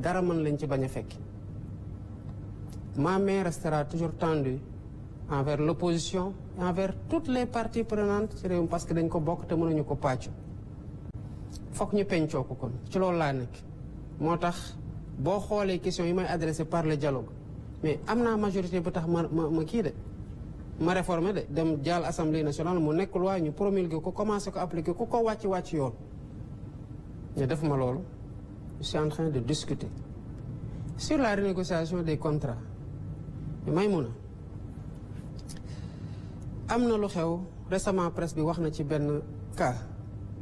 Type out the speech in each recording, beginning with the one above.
dara mën lañ ci bañ a fekk. Ma main restera toujours tendue envers l'opposition et envers toutes les parties prenantes ci réew mi parce que dañ ko bokk te mënuñu ko pàccu. Fokk ñu pencoo ko kon ci loolu laa nekk moo tax boo xoolee question yi may adressé par le dialogue mais am naa majorité bu tax ma kii de ma réformé de dem jàll assemblée nationale mu nekk loi ñu promulgué ko commencé ko appliqué ku ko wàcc yoon ñu def ma loolu je suis en train de discuter sur la renégociation des contrats Maïmouna am na lu xew récemment presse bi wax na ci benn cas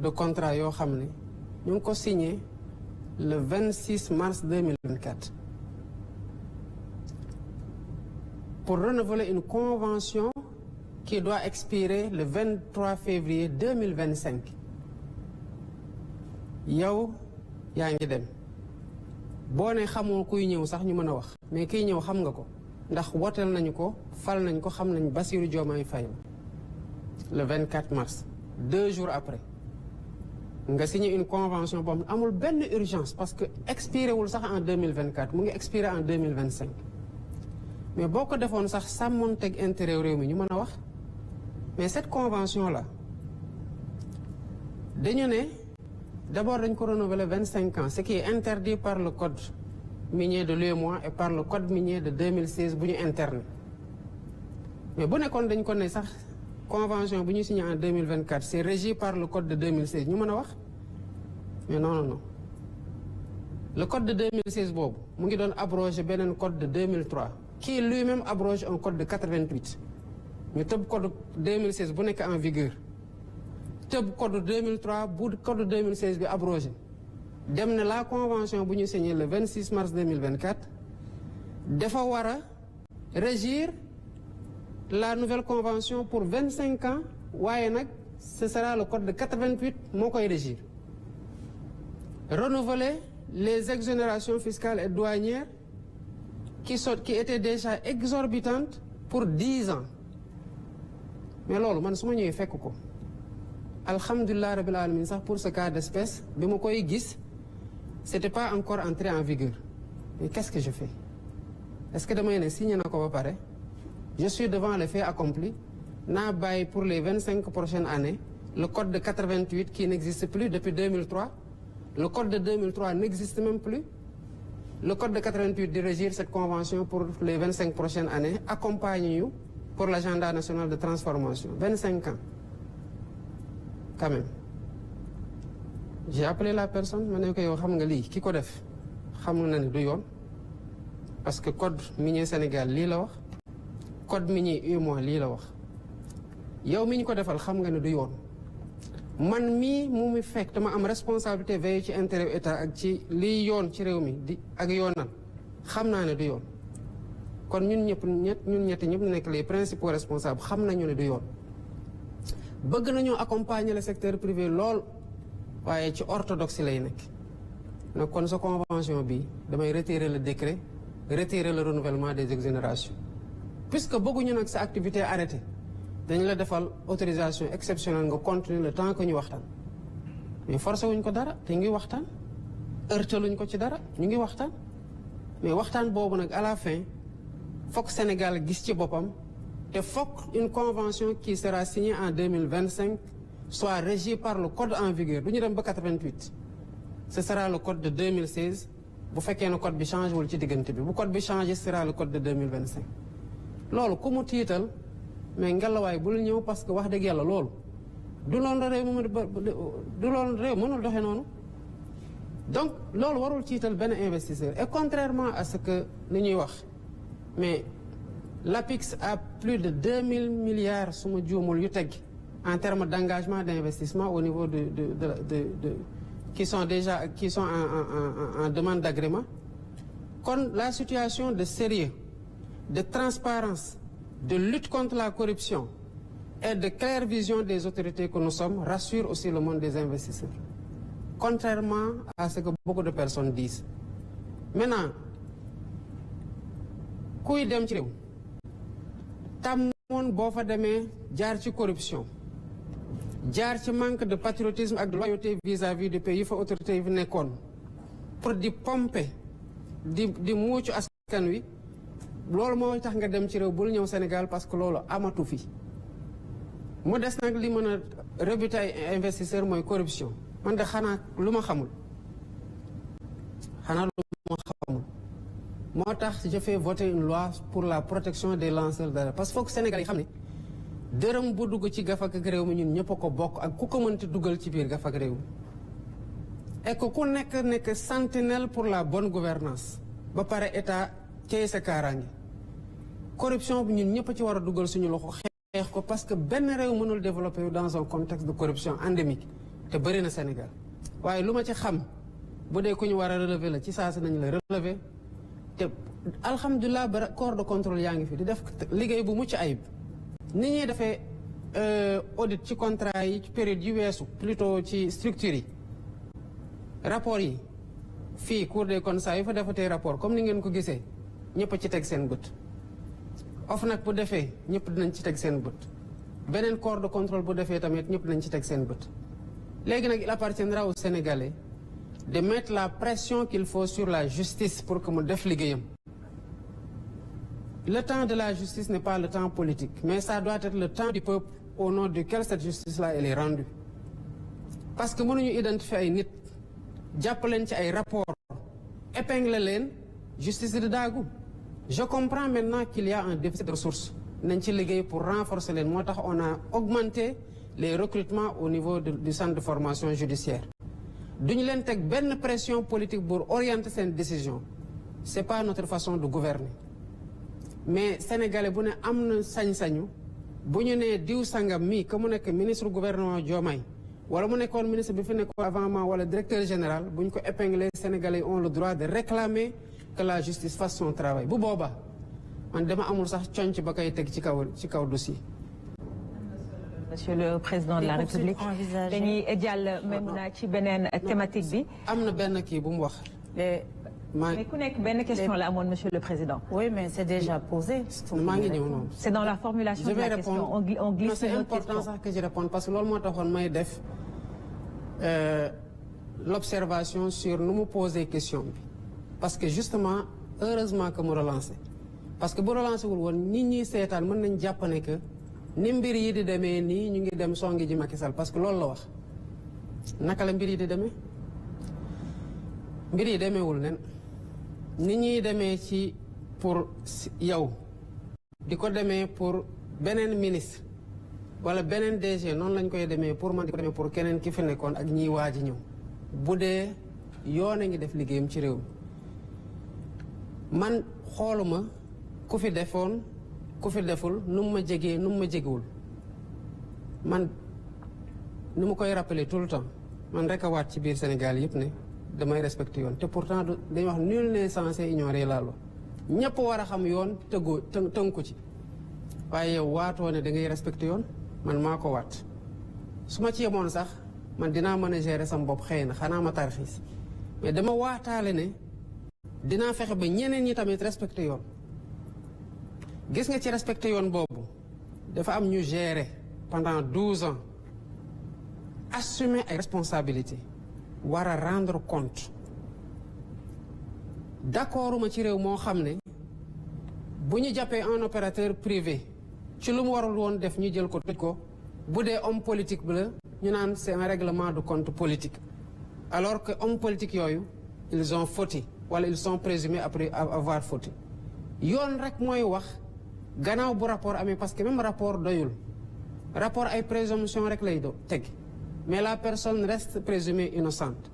de contrat yoo xam ne ñu ngi ko signé le 26 mars 2024 pour renouveler une convention qui doit expirer le 23 février 2025 yow yaa ngi dem boo ne xamoo kuy ñëw sax ñu mën a wax mais kiy ñëw xam nga ko ndax woteel nañu ko fal nañ ko xam nañ Bassirou Diomaye Faye le 24 mars 2 jours après nga signé une convention boo xam ne amul benn urgence parce que expiré wul sax en 2024 mu ngi expiré en 2025 mais boo ko defoon sax sàmmoonteeg intérêt réew mi ñu mën a wax mais cette convention là dañu ne d'abord dañ ko renouveler 25 ans ce qui est interdit par le code minier de l'UEMOA et par le code minier de 2016 bu ñu interne mais bu nekkoon dañ ko ne sax convention bu ñu signé en 2024 c'est régi par le code de 2016 ñu mën a wax mais non le code de 2016 boobu mu ngi doon abroger beneen code de 2003 qui lui-même abroge un code de 88 ñu tëb code 2016 bu nekk en vigueur tëb code 2003 bu code 2016 bi abrogé dem na la convention bu ñu signé le 26 mars 2024 dafa war a régir la nouvelle convention pour 25 ans waaye nag ce sera le code de 88 moo koy régir renouveler les exonérations fiscales et douanières qui étaient déjà exorbitantes pour 10 ans mais loolu man su ma ñëwee fekk ko alhamdulilah rabbil alamin sax pour ce cas d'espèce bi ma koy gis c'était pas encore entré en vigueur mais qu'est-ce que je fais est-ce que damay ne signé na ko ba pare je suis devant les faits accomplis naa bàyyi pour les 25 prochaines années le code de 88 qui n'existe plus depuis 2003 le code de 2003 n'existe même plus le code de 88 di régir cette convention pour les 25 prochaines années accompagne ñu pour l'agenda national de transformation 25 ans quand même j'ai appelé la personne ma ne ko yow xam nga lii ki ko def xam na ne du yoon parce que code minier Sénégal lii la wax code minier UEMOA lii la wax yow mi ñu ko defal xam nga ne du yoon man mii mu mi fekk dama am responsabilité veiller ci intérêt état ak ci liy yoon ci réew mi di ak yoonal xam naa ne du yoon kon ñun ñetti ñëpp nekk les principaux responsables xam nañu ne du yoon bëgg nañoo accompagner le secteur privé lool waaye ci orthodoxie lay nekk nag kon sa convention bi damay retirer le décret retirer le renouvellement des exonérations puisque bëgguñu nag sa activité arrêtée dañ la defal autorisation exceptionnelle nga continuer le temps que ñu waxtaan mais forcé wuñ ko dara te ngi waxtaan heurtaluñ ko ci dara ñu ngi waxtaan mais waxtaan boobu nag à la fin fokk Sénégal gis ci boppam te fokk une convention qui sera signée en 2025 soit régie par le code en vigueur du ñu dem ba 88 ce sera le code de 2016 bu fekkee ne code bi changé wul ci diggante bi bu code bi changé ce sera le code de 2025 loolu ku mu tiital mais ngelawaay bul ñëw parce que wax dëgg yàlla loolu du loolu réew mënul doxee noonu donc loolu warul tiital benn investisseur et contrairement à ce que ni ñuy wax mais l'APIX a plus de 2000 milliards su ma juumul yu teg en termes d'engagement d'investissement au niveau de qui sont en demande d'agrément kon la situation de sérieux de transparence de lutte contre la corruption et de claire vision des autorités que nous sommes rassure aussi le monde des investisseurs contrairement à ce que beaucoup de personnes disent maintenant kuy dem ci réew tàmmoon boo fa demee jaar ci corruption jaar ci manque de patriotisme ak de loyauté vis-à-vis du pays yi fa autorités yi fi nekkoon pour di pomper di muucu askan wi loolu moo tax nga dem ci réew bul ñëw Sénégal parce que loolu amatu fi mu des nag li mën a rebuter ay investisseur mooy corruption man de xanaa lu ma xamul moo tax je fais voter une loi pour la protection des lanceurs d'alerte parce que foog Sénégal yi xam ne dërëm bu dugg ci gafak ak réew mi ñun ñëpp a ko bokk ak ku ko mënti dugal ci biir gafak réew mi et que ku nekk sentinelle pour la bonne gouvernance ba pare état cey sa kaaraange corruption bi ñun ñëpp ci war a dugal suñu loxo xeex ko parce que benn réew mënul développer dans un contexte de corruption endémique te bëri na Sénégal waaye lu ma ci xam bu dee ku ñu war a relever la ci saa si nañu la relever te alhamdulilah ba corps de contrôle yaa ngi fi di def liggéey bu mucc ayib ni ñuy defee audit ci contrat yi ci période yi weesu plutôt ci structure yi rapport yi fii Cour des comptes saa yu fa defatee rapport comme ni ngeen ko gisee ñëpp a ci teg seen bët OFNAC bu defee ñëpp dinañ ci teg seen bët beneen corps de contrôle bu defee tamit ñëpp dinañ ci teg seen bët léegi nag il appartiendra aux Sénégalais de mettre la pression qu'il faut sur la justice pour que mu def liggéeyam. Le temps de la justice n'est pas le temps politique, mais ça doit être le temps du peuple au nom duquel cette justice-là elle est rendue. Parce que mënuñu identifier ay nit jàpp leen ci ay rapports épingler leen justice de daagu. Je comprends maintenant qu'il y a un déficit de ressources nañ ci liggéey pour renforcer leen moo tax on a augmenté les recrutements au niveau du centre de formation judiciaire. duñu leen teg benn pression politique pour orienter seen décision c'est pas notre façon de gouverner mais sénégalais bu ne am na sañ-sañu bu ñu nee diw sangam mii que mu nekk ministre gouvernement Diomaye wala mu nekkoon ministre bi fi nekkoon avant moi wala directeur général bu ñu ko épingler sénégalais ont le droit de réclamer que la justice fasse son travail bu boobaa man dama amul sax conc ba koy teg ci kaw dossier. Monsieur le Président de la République dañuy jàll même ci beneen thématique bi. am na benn kii bu mu wax. mais ku nekk benn question la amoon Monsieur le Président. Oui, mais c'est déjà posé. maa ngi ñëw noonu. C'est dans la formulation de la question. On glisse c'est important sax que je réponde parce que loolu moo taxoon may def l'observation sur nu mu poser question bi parce que justement heureusement que mu relancé parce que bu relancé wul woon nit ñi seetaan mën nañ jàpp ne que ni mbir yi di demee nii ñu ngi dem songi ji Macky Sall parce que loolu la wax naka la mbir yi di demee mbir yi demeewul nen nit ñuy demee ci pour yow di ko demee pour beneen ministre wala beneen DG noonu lañ koy demee pour man di ko demee pour keneen ki fi nekkoon ak ñiy waaj a ñëw bu dee yoon a ngi def liggéeyam ci réew mi man xooluma ku fi defoon ku fi deful nu mu ma jegee nu mu ma jegewul man ni mu koy rappeler tout le temps man rek a waat ci biir Sénégal yëpp ne damay respecté yoon te pourtant dañuy wax nul n'est censé ignorer la loi ñëpp war a xam yoon tënku ci waaye yow waatoo ne da ngay respecté yoon man maa ko waat su ma ci yemoon sax man dinaa mën a gérer sama bopp xëy na xanaa ma tarxiis mais dama waataale ne dinaa fexe ba ñeneen ñi tamit respecté yoon gis nga ci respecté yoon boobu dafa am ñu gérer pendant 12 ans assumer ay responsabilités war a rendre compte d'accorduma ci réew moo xam ne bu ñu jàppee un opérateur privé ci lu mu warul woon def ñu jël ko tëj ko bu dee homme politique bi la ñu naan c'est un règlement de compte politique alors que homme politique yooyu ils ont fauté wala ils sont présumés après avoir fauté yoon rek mooy wax gannaaw bu rapport amee parce que même rapport doyul rapport ay présomption rek lay teg mais la personne reste présumée innocente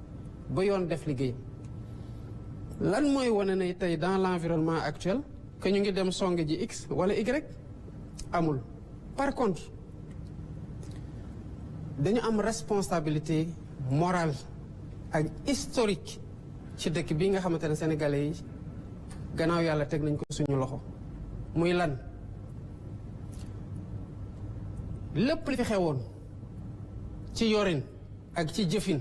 ba yoon def liggéeyam lan mooy wane ne tey dans l'environnement actuel que ñu ngi dem song ji X wala Y amul par contre dañu am responsabilité morale ak historique ci dëkk bi nga xamante ne sénégalais yi gannaaw yàlla teg nañ ko suñu loxo muy lan lépp li fi xewoon ci yorin ak ci jëfin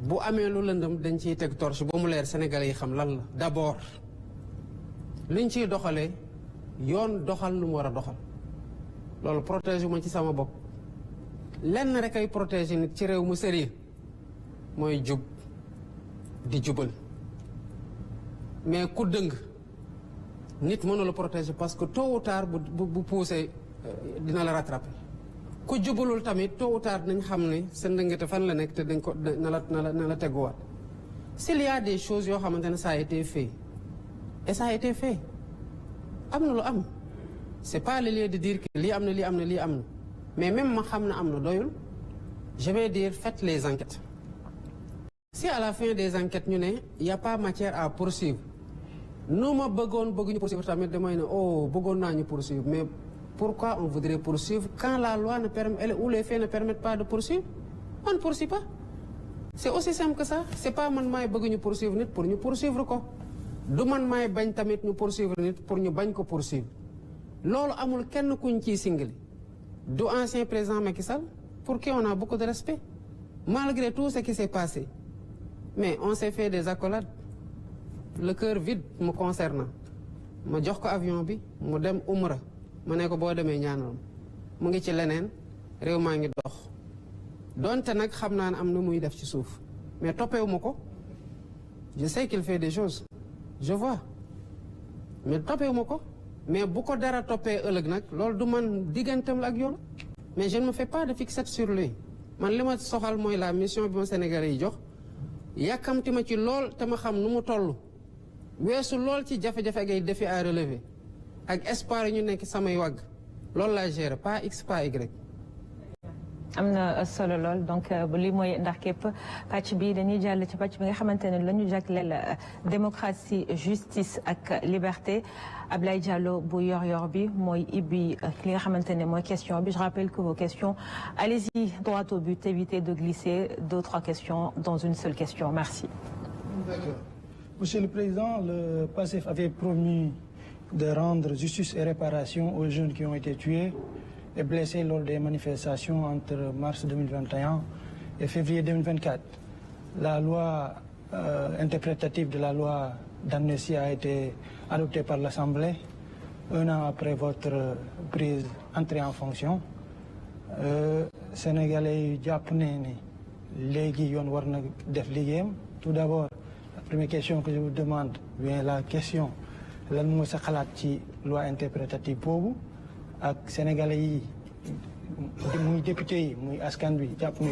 bu amee lu lëndëm dañ ciy teg torche ba mu leer sénégalais yi xam lan la d'abord liñ ciy doxalee yoon doxal lu mu war a doxal loolu protéger ma ci sama bopp lenn rek ay protéger nit ci réew mu sérieux mooy jub di jubal mais ku dëng nit mënu la protéger parce que tôt ou tard bu poussé dina la rattraper ku jubalul tamit tôt ou tard nañ xam ne sa ndëngate fan la nekk te dañ ko na la teguwaat. S'il y a des choses yoo xamante ne ça a été fait et ça a été fait am na lu am c'est pas le lieu de dire que lii am na lii am na lii am na mais même ma xam ne am na doyul je vais dire faites les enquêtes. Si à la fin des enquêtes ñu ne y a pas matière à poursuivre nu ma bëgguñu poursuivre tamit damay ne oh bëggoon naa ñu poursuivre mais pourquoi on voudrait poursuivre quand la loi ne permet ou les faits ne permettent pas de poursuivre? On ne poursuit pas. C'est aussi simple que ça. C'est pas man maay bëgg ñu poursuivre nit pour ñu poursuivre ko du man maay bañ tamit ñu poursuivre nit pour ñu bañ ko poursuivre loolu amul kenn kuñ ciy singali du ancien président Macky Sall pour qui on a beaucoup de respect malgré tout ce qui s'est passé mais on s'est fait des accolades le cœur vide me concernant ma jox ko avion bi mu dem umra ma ne ko boo demee ñaanal mu ngi ci leneen réew maa ngi dox donte nag xam naa ne am na muy def ci suuf mais toppewu ma ko je sais qu'il fait des choses je vois mais toppewu ma ko mais bu ko dara toppee ëllëg nag loolu du man digganteem la ak yoon mais je ne me fais pas de fixette sur lui man li ma soxal mooy la mission bi ma Sénégalais yi jox yàkkamti ma ci lool te ma xam nu mu toll weesu lool ci jafe-jafe ak ay défis à relever ak espoir yi ñu nekk samay wagg loolu laa gérer pas X pas Y. am na solo lool donc lii mooy ndax képp pàcc bi dañuy jàll ci pàcc bi nga xamante ne la ñu jagleel démocratie justice ak liberté Ablaye Diallo bu yor-yor bi mooy ibbi li nga xamante ne mooy question bi je rappelle que vos questions allez-y droit au but évitez de glisser 2-3 questions dans une seule question merci. D'accord. Monsieur le Président, le PASTEF avait promis de rendre justice et réparation aux jeunes qui ont été tués et blessés lors des manifestations entre mars 2021 et février 2024. La loi interprétative de la loi d'amnistie a été adoptée par l'Assemblée un an après votre entrée en fonction. Sénégalais yi jàpp ne ni léegi yoon war na def liggéeyam. Tout d'abord, la première question que je vous demande bien la question lan mooy sa xalaat ci loi interprétative boobu ak sénégalais yi muy député yi muy askan bi jàpp ne